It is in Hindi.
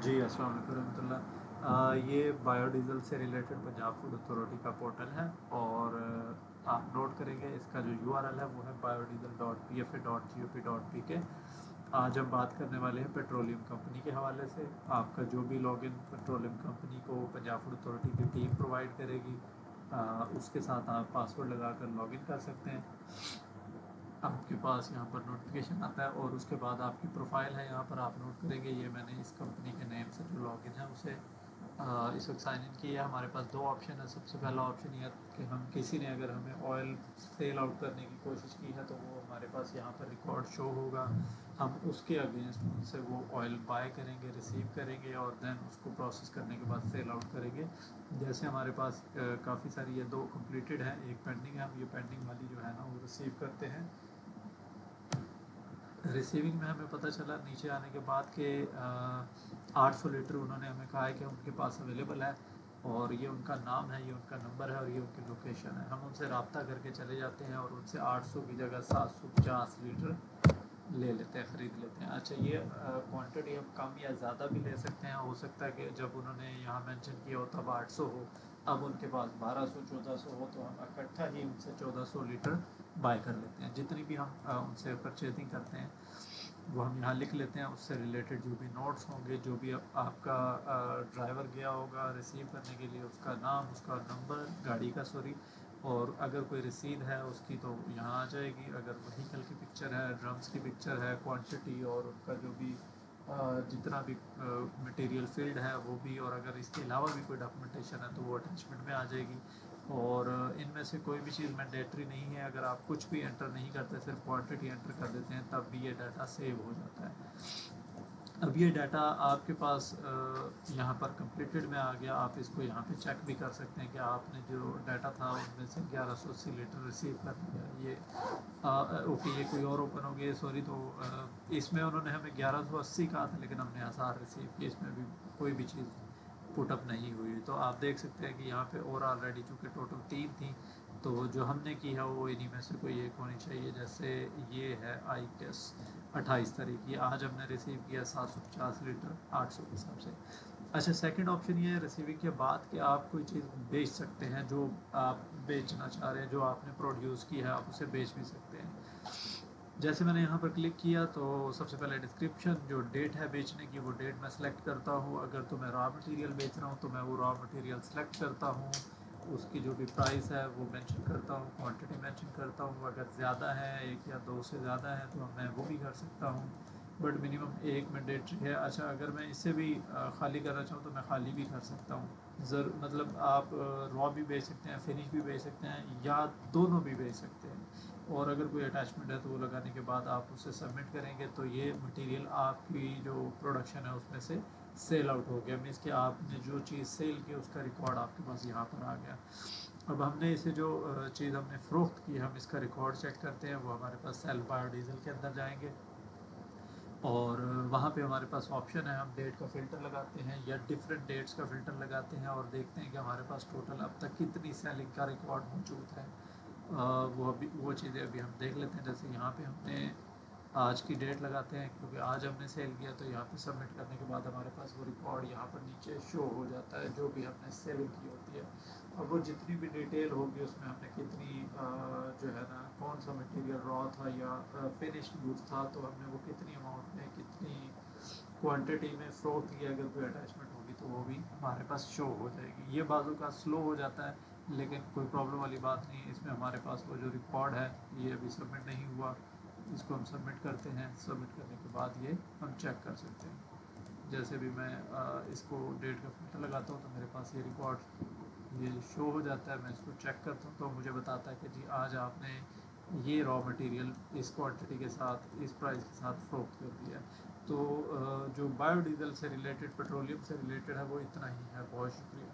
जी, अस्सलाम वालेकुम रहमतुल्लाह। ये बायोडीज़ल से रिलेटेड पंजाब फूड अथॉरिटी का पोर्टल है और आप नोट करेंगे इसका जो यूआरएल है वो है biodiesel.pfa.gop.pk। आज हम बात करने वाले हैं पेट्रोलियम कंपनी के हवाले से। आपका जो भी लॉगिन पेट्रोलियम कंपनी को पंजाब फूड अथॉरिटी की टीम प्रोवाइड करेगी, उसके साथ आप पासवर्ड लगाकर लॉगिन कर सकते हैं। आपके पास यहाँ पर नोटिफिकेशन आता है और उसके बाद आपकी प्रोफाइल है, यहाँ पर आप नोट करेंगे ये मैंने इस कंपनी के नेम से जो लॉगिन है उसे इस वक्त साइन इन किया है। हमारे पास दो ऑप्शन है। सबसे पहला ऑप्शन ये है कि हम किसी ने अगर हमें ऑयल सेल आउट करने की कोशिश की है तो वो हमारे पास यहाँ पर रिकॉर्ड शो होगा। हम उसके अगेंस्ट उनसे वो ऑयल बाय करेंगे, रिसीव करेंगे और देन उसको प्रोसेस करने के बाद सेल आउट करेंगे। जैसे हमारे पास काफ़ी सारी ये दो कंप्लीटेड हैं, एक पेंडिंग है। हम ये पेंडिंग वाली जो है ना वो रिसीव करते हैं। रिसीविंग में हमें पता चला नीचे आने के बाद कि 800 लीटर उन्होंने हमें कहा है कि उनके पास अवेलेबल है और ये उनका नाम है, ये उनका नंबर है और ये उनकी लोकेशन है। हम उनसे रब्ता करके चले जाते हैं और उनसे 800 की जगह 750 लीटर ले लेते हैं, ख़रीद लेते हैं। अच्छा, ये क्वांटिटी हम कम या ज़्यादा भी ले सकते हैं। हो सकता है कि जब उन्होंने यहाँ मेंशन किया हो तब 800 हो, अब उनके पास 1200-1400 हो तो हम इकट्ठा ही उनसे 1400 लीटर बाय कर लेते हैं। जितनी भी हम उनसे परचेजिंग करते हैं वो हम यहाँ लिख लेते हैं। उससे रिलेटेड जो भी नोट्स होंगे, जो भी आपका ड्राइवर गया होगा रिसीव करने के लिए, उसका नाम, उसका नंबर गाड़ी का, सॉरी, और अगर कोई रसीद है उसकी तो यहाँ आ जाएगी। अगर व्हीकल की पिक्चर है, ड्रम्स की पिक्चर है, क्वांटिटी और उनका जो भी जितना भी मटेरियल फील्ड है वो भी, और अगर इसके अलावा भी कोई डॉक्यूमेंटेशन है तो वो अटैचमेंट में आ जाएगी। और इनमें से कोई भी चीज़ मैंडेटरी नहीं है। अगर आप कुछ भी एंटर नहीं करते, सिर्फ क्वांटिटी एंटर कर देते हैं, तब भी ये डाटा सेव हो जाता है। अब ये डाटा आपके पास यहाँ पर कंप्लीटेड में आ गया। आप इसको यहाँ पे चेक भी कर सकते हैं कि आपने जो डाटा था उनमें से 1180 लीटर रिसीव कर लिया। ये ओके, ये कोई और ओपन हो गया, सॉरी। तो इसमें उन्होंने हमें 1180 कहा था लेकिन हमने 1000 रिसीव किया। इसमें भी कोई भी चीज़ पुटअप नहीं हुई। तो आप देख सकते हैं कि यहाँ पे और ऑलरेडी चूँकि टोटल 3 थी तो जो हमने की है वो इन्हीं में से कोई एक होनी चाहिए। जैसे ये है आई गेस 28 तारीख, ये आज हमने रिसीव किया 750 लीटर 800 के हिसाब से। अच्छा, सेकंड ऑप्शन ये है रिसीविंग के बाद कि आप कोई चीज़ बेच सकते हैं। जो आप बेचना चाह रहे हैं, जो आपने प्रोड्यूस की है, आप उसे बेच भी सकते हैं। जैसे मैंने यहाँ पर क्लिक किया तो सबसे पहले डिस्क्रिप्शन, जो डेट है बेचने की वो डेट मैं सेलेक्ट करता हूँ। अगर तो मैं रॉ मटेरियल बेच रहा हूँ तो मैं वो रॉ मटेरियल सेलेक्ट करता हूँ। उसकी जो भी प्राइस है वो मेंशन करता हूँ, क्वांटिटी मेंशन करता हूँ। अगर ज़्यादा है, एक या दो से ज़्यादा है तो मैं वो भी कर सकता हूँ, बट मिनिमम एक मैंडेटरी है। अच्छा, अगर मैं इससे भी खाली करना चाहूँ तो मैं खाली भी कर सकता हूँ। मतलब आप रॉ भी बेच सकते हैं, फिनिश भी बेच सकते हैं या दोनों भी बेच सकते हैं। और अगर कोई अटैचमेंट है तो वो लगाने के बाद आप उसे सबमिट करेंगे तो ये मटेरियल आपकी जो प्रोडक्शन है उसमें से सेल आउट हो गया। मीन्स कि आपने जो चीज़ सेल की उसका रिकॉर्ड आपके पास यहाँ पर आ गया। अब हमने इसे जो चीज़ हमने फ़रोख्त की, हम इसका रिकॉर्ड चेक करते हैं। वो हमारे पास सेल्फ बायोडीज़ल के अंदर जाएंगे और वहाँ पे हमारे पास ऑप्शन है, हम डेट का फ़िल्टर लगाते हैं या डिफरेंट डेट्स का फ़िल्टर लगाते हैं और देखते हैं कि हमारे पास टोटल अब तक कितनी सेलिंग का रिकॉर्ड मौजूद है। वो चीज़ें अभी हम देख लेते हैं। जैसे यहाँ पे हमने आज की डेट लगाते हैं क्योंकि आज हमने सेल किया, तो यहाँ पे सबमिट करने के बाद हमारे पास वो रिकॉर्ड यहाँ पर नीचे शो हो जाता है जो भी हमने सेलिंग की होती है। अब वो जितनी भी डिटेल होगी उसमें हमने कितनी जो है ना, कौन सा मटेरियल रॉ था या फिनिश्ड गुड्स था, तो हमने वो कितनी अमाउंट में, कितनी क्वांटिटी में फ़रोख्त किया, अगर कोई अटैचमेंट होगी तो वो भी हमारे पास शो हो जाएगी। ये बाजू का स्लो हो जाता है लेकिन कोई प्रॉब्लम वाली बात नहीं है। इसमें हमारे पास वो जो रिकॉर्ड है ये अभी सबमिट नहीं हुआ, इसको हम सबमिट करते हैं। सबमिट करने के बाद ये हम चेक कर सकते हैं। जैसे भी मैं इसको डेट का फिल्टर लगाता हूँ तो मेरे पास ये रिकॉर्ड ये शो हो जाता है। मैं इसको चेक करता हूँ तो मुझे बताता है कि जी आज आपने ये रॉ मटेरियल इस क्वांटिटी के साथ, इस प्राइस के साथ फ़रोख्त कर दिया। तो जो बायोडीज़ल से रिलेटेड, पेट्रोलियम से रिलेटेड है वो इतना ही है। बहुत शुक्रिया।